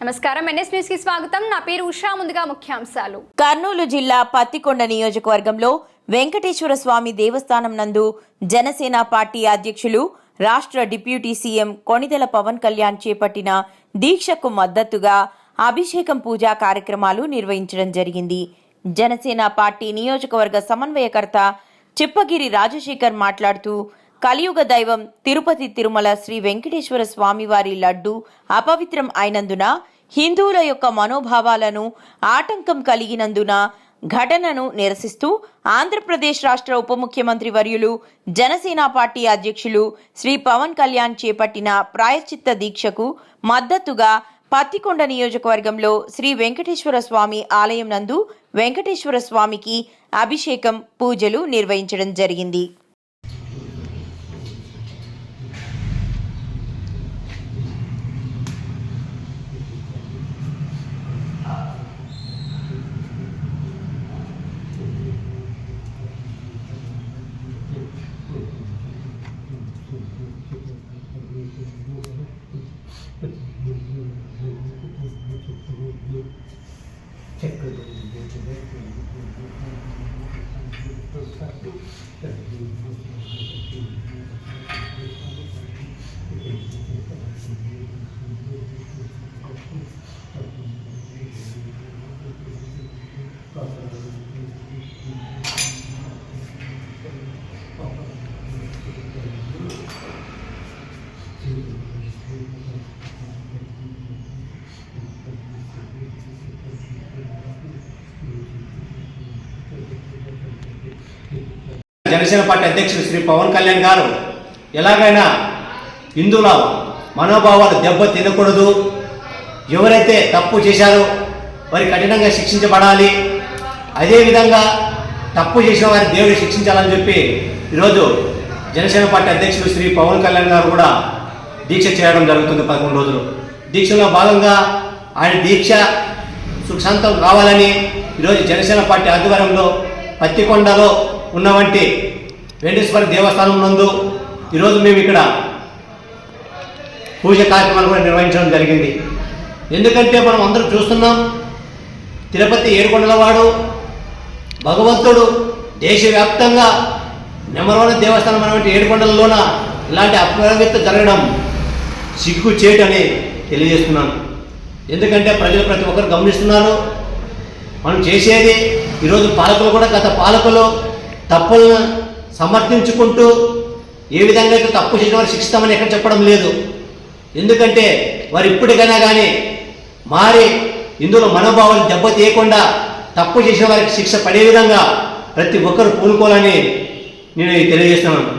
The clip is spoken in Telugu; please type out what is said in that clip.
నమస్కారం ఎన్ఎస్ న్యూస్ కి స్వాగతం నా పేరు ఉషా ముందుగా ముఖ్యాంశాలు కర్నూలు జిల్లా పత్తికొండ నియోజకవర్గంలో వెంకటేశ్వర స్వామి దేవస్థానం నందు జనసేన పార్టీ అధ్యక్షులు రాష్ట్ర డిప్యూటీ సీఎం కొణిదెల పవన్ కళ్యాణ్ చేపట్టిన దీక్షకు మద్దతుగా అభిషేకం పూజా కార్యక్రమాలు నిర్వహించడం జరిగింది। జనసేన పార్టీ నియోజకవర్గ సమన్వయకర్త చిప్పగిరి రాజశేఖర్ మాట్లాడుతూ కలియుగ దైవం తిరుపతి తిరుమల శ్రీ వెంకటేశ్వర స్వామివారి లడ్డు అపవిత్రం అయినందున హిందువుల యొక్క మనోభావాలను ఆటంకం కలిగినందున ఘటనను నిరసిస్తూ ఆంధ్రప్రదేశ్ రాష్ట్ర ఉప ముఖ్యమంత్రి వర్యులు జనసేన పార్టీ అధ్యక్షులు శ్రీ పవన్ కళ్యాణ్ చేపట్టిన ప్రాయశ్చిత్త దీక్షకు మద్దతుగా పత్తికొండ నియోజకవర్గంలో శ్రీ వెంకటేశ్వర స్వామి ఆలయం నందు వెంకటేశ్వర స్వామికి అభిషేకం పూజలు నిర్వహించడం జరిగింది। జనసేన పార్టీ అధ్యక్షుడు శ్రీ పవన్ కళ్యాణ్ గారు ఎలాగైనా హిందువుల మనోభావాలు దెబ్బ తినకూడదు, ఎవరైతే తప్పు చేశారో వారి కఠినంగా శిక్షించబడాలి, అదేవిధంగా తప్పు చేసిన వారి దేవుడు శిక్షించాలని చెప్పి ఈరోజు జనసేన పార్టీ అధ్యక్షుడు శ్రీ పవన్ కళ్యాణ్ గారు కూడా దీక్ష చేయడం జరుగుతుంది। 11 రోజులు దీక్షలో భాగంగా ఆయన దీక్ష సుఖశాంతం కావాలని ఈరోజు జనసేన పార్టీ ఆధ్వర్యంలో పత్తికొండలో ఉన్నవంటి వెంకటేశ్వర దేవస్థానం నందు ఈరోజు మేము ఇక్కడ పూజ కార్యక్రమాలు కూడా నిర్వహించడం జరిగింది। ఎందుకంటే మనం అందరం చూస్తున్నాం, తిరుపతి ఏడుకొండలవాడు భగవంతుడు దేశవ్యాప్తంగా నెంబర్ 1 దేవస్థానం అనేటువంటి ఏడుకొండలలోన ఇలాంటి అపవిత్రత జరగడం సిగ్గు చేయటని తెలియజేస్తున్నాను। ఎందుకంటే ప్రజలు ప్రతి ఒక్కరు గమనిస్తున్నారు మనం చేసేది। ఈరోజు పాలకులు కూడా గత పాలకులు తప్పులను సమర్థించుకుంటూ ఏ విధంగా అయితే తప్పు చేసిన వారు శిక్షిస్తామని ఎక్కడ చెప్పడం లేదు। ఎందుకంటే వారు ఇప్పటికైనా కానీ మారి ఇందులో మనోభావాలు దెబ్బతీయకుండా తప్పు చేసిన వారికి శిక్ష పడే విధంగా ప్రతి ఒక్కరు పూనుకోవాలని నేను తెలియజేస్తున్నాను।